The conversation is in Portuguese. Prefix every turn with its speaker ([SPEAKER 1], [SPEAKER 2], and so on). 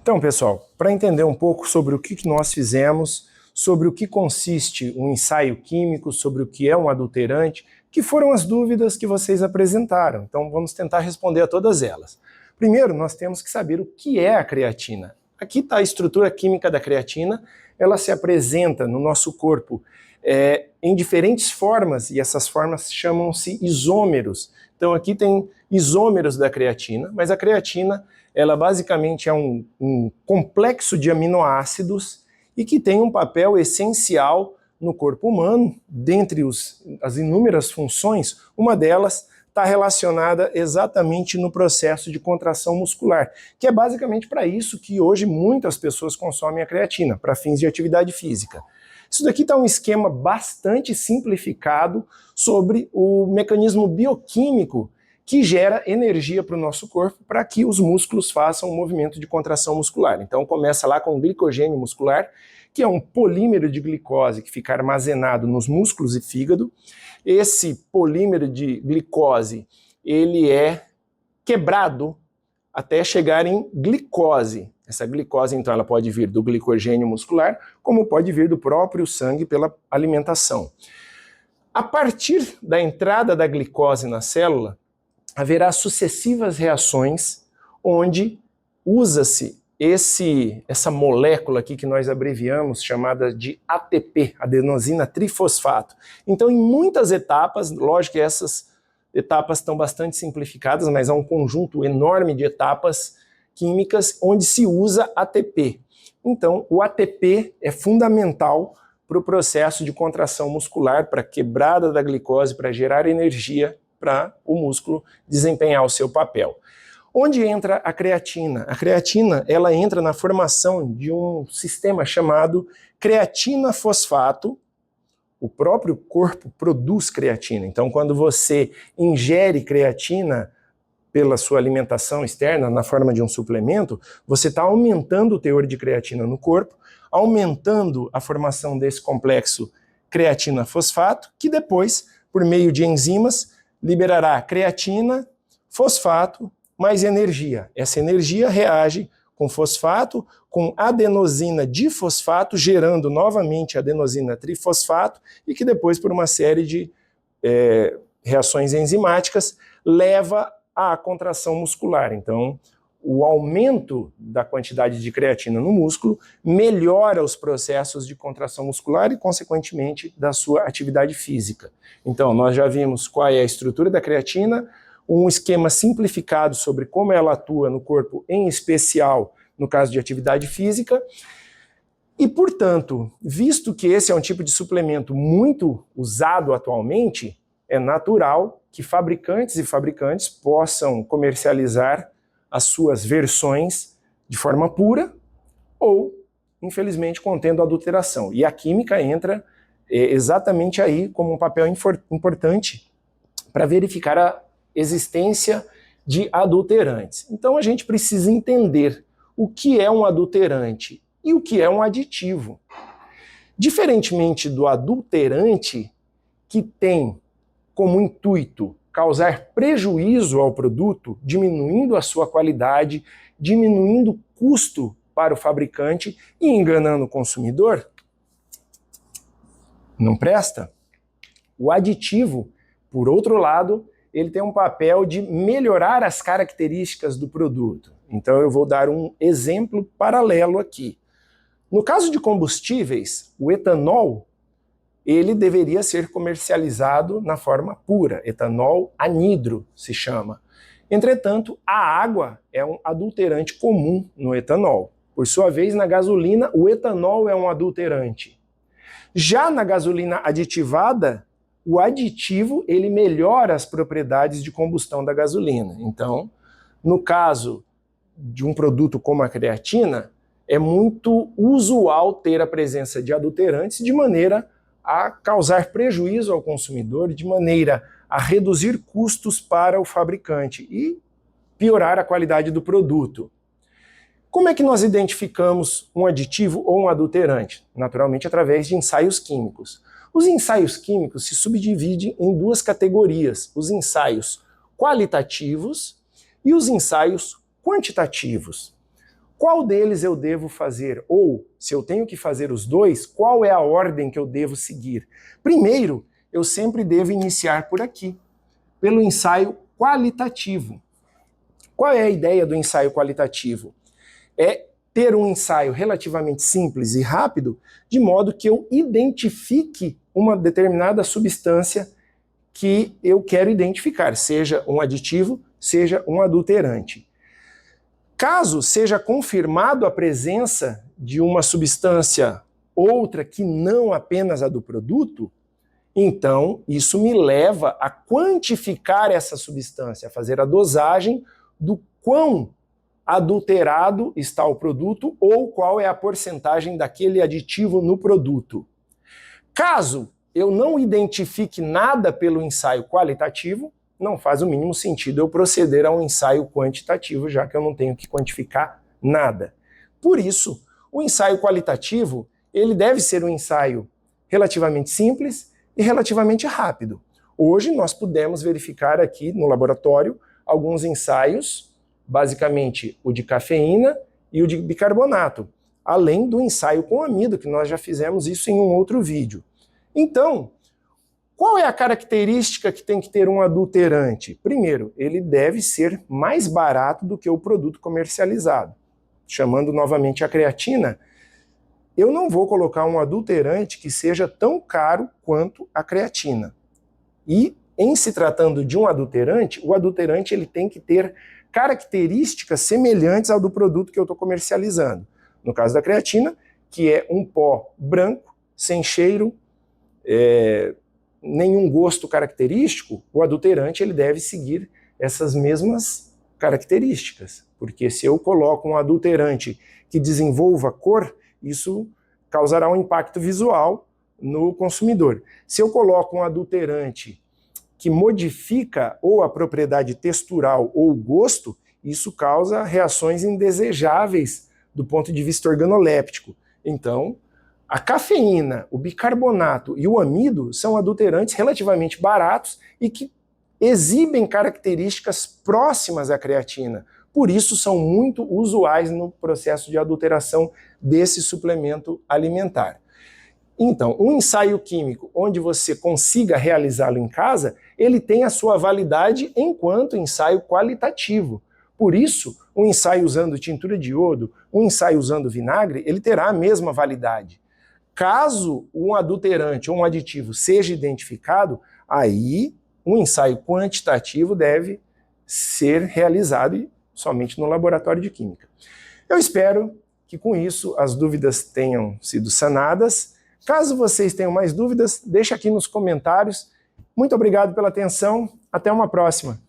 [SPEAKER 1] Então, pessoal, para entender um pouco sobre o que nós fizemos, sobre o que consiste um ensaio químico, sobre o que é um adulterante, que foram as dúvidas que vocês apresentaram. Então, vamos tentar responder a todas elas. Primeiro, nós temos que saber o que é a creatina. Aqui está a estrutura química da creatina. Ela se apresenta no nosso corpo em diferentes formas, e essas formas chamam-se isômeros. Então, aqui tem isômeros da creatina, mas a creatina ela basicamente é um complexo de aminoácidos e que tem um papel essencial no corpo humano. Dentre as inúmeras funções, uma delas está relacionada exatamente no processo de contração muscular, que é basicamente para isso que hoje muitas pessoas consomem a creatina, para fins de atividade física. Isso daqui está um esquema bastante simplificado sobre o mecanismo bioquímico que gera energia para o nosso corpo para que os músculos façam um movimento de contração muscular. Então começa lá com o glicogênio muscular, que é um polímero de glicose que fica armazenado nos músculos e fígado. Esse polímero de glicose, ele é quebrado até chegar em glicose. Essa glicose, então, ela pode vir do glicogênio muscular, como pode vir do próprio sangue pela alimentação. A partir da entrada da glicose na célula, haverá sucessivas reações onde usa-se essa molécula aqui que nós abreviamos, chamada de ATP, adenosina trifosfato. Então, em muitas etapas, lógico que essas etapas estão bastante simplificadas, mas há um conjunto enorme de etapas químicas onde se usa ATP. Então, o ATP é fundamental para o processo de contração muscular, para a quebrada da glicose, para gerar energia para o músculo desempenhar o seu papel. Onde entra a creatina? A creatina ela entra na formação de um sistema chamado creatina fosfato. O próprio corpo produz creatina. Então, quando você ingere creatina pela sua alimentação externa, na forma de um suplemento, você está aumentando o teor de creatina no corpo, aumentando a formação desse complexo creatina-fosfato, que depois, por meio de enzimas, liberará creatina, fosfato, mais energia. Essa energia reage com fosfato, com adenosina difosfato, gerando novamente adenosina trifosfato, e que depois, por uma série de reações enzimáticas, leva à contração muscular. Então, o aumento da quantidade de creatina no músculo melhora os processos de contração muscular e, consequentemente, da sua atividade física. Então, nós já vimos qual é a estrutura da creatina, um esquema simplificado sobre como ela atua no corpo, em especial no caso de atividade física. E, portanto, visto que esse é um tipo de suplemento muito usado atualmente, é natural que fabricantes e fabricantes possam comercializar as suas versões de forma pura ou, infelizmente, contendo adulteração. E a química entra exatamente aí como um papel importante para verificar a existência de adulterantes. Então a gente precisa entender o que é um adulterante e o que é um aditivo. Diferentemente do adulterante, que tem como intuito causar prejuízo ao produto, diminuindo a sua qualidade, diminuindo o custo para o fabricante e enganando o consumidor, não presta. O aditivo, por outro lado, ele tem um papel de melhorar as características do produto. Então eu vou dar um exemplo paralelo aqui. No caso de combustíveis, o etanol, ele deveria ser comercializado na forma pura, etanol anidro se chama. Entretanto, a água é um adulterante comum no etanol. Por sua vez, na gasolina, o etanol é um adulterante. Já na gasolina aditivada, o aditivo ele melhora as propriedades de combustão da gasolina. Então, no caso de um produto como a creatina, é muito usual ter a presença de adulterantes de maneira a causar prejuízo ao consumidor, de maneira a reduzir custos para o fabricante e piorar a qualidade do produto. Como é que nós identificamos um aditivo ou um adulterante? Naturalmente, através de ensaios químicos. Os ensaios químicos se subdividem em duas categorias: os ensaios qualitativos e os ensaios quantitativos. Qual deles eu devo fazer? Ou, se eu tenho que fazer os dois, qual é a ordem que eu devo seguir? Primeiro, eu sempre devo iniciar por aqui, pelo ensaio qualitativo. Qual é a ideia do ensaio qualitativo? É ter um ensaio relativamente simples e rápido, de modo que eu identifique uma determinada substância que eu quero identificar, seja um aditivo, seja um adulterante. Caso seja confirmado a presença de uma substância outra que não apenas a do produto, então isso me leva a quantificar essa substância, a fazer a dosagem do quão adulterado está o produto ou qual é a porcentagem daquele aditivo no produto. Caso eu não identifique nada pelo ensaio qualitativo, não faz o mínimo sentido eu proceder a um ensaio quantitativo, já que eu não tenho que quantificar nada. Por isso, o ensaio qualitativo, ele deve ser um ensaio relativamente simples e relativamente rápido. Hoje nós pudemos verificar aqui no laboratório alguns ensaios, basicamente o de cafeína e o de bicarbonato, além do ensaio com amido, que nós já fizemos isso em um outro vídeo. Então, qual é a característica que tem que ter um adulterante? Primeiro, ele deve ser mais barato do que o produto comercializado. Chamando novamente a creatina, eu não vou colocar um adulterante que seja tão caro quanto a creatina. E, em se tratando de um adulterante, o adulterante ele tem que ter características semelhantes ao do produto que eu estou comercializando. No caso da creatina, que é um pó branco, sem cheiro, nenhum gosto característico, o adulterante ele deve seguir essas mesmas características. Porque se eu coloco um adulterante que desenvolva cor, isso causará um impacto visual no consumidor. Se eu coloco um adulterante que modifica ou a propriedade textural ou o gosto, isso causa reações indesejáveis do ponto de vista organoléptico. Então, a cafeína, o bicarbonato e o amido são adulterantes relativamente baratos e que exibem características próximas à creatina. Por isso são muito usuais no processo de adulteração desse suplemento alimentar. Então, um ensaio químico onde você consiga realizá-lo em casa, ele tem a sua validade enquanto ensaio qualitativo. Por isso, um ensaio usando tintura de iodo, um ensaio usando vinagre, ele terá a mesma validade. Caso um adulterante ou um aditivo seja identificado, aí um ensaio quantitativo deve ser realizado somente no laboratório de química. Eu espero que com isso as dúvidas tenham sido sanadas. Caso vocês tenham mais dúvidas, deixa aqui nos comentários. Muito obrigado pela atenção, até uma próxima.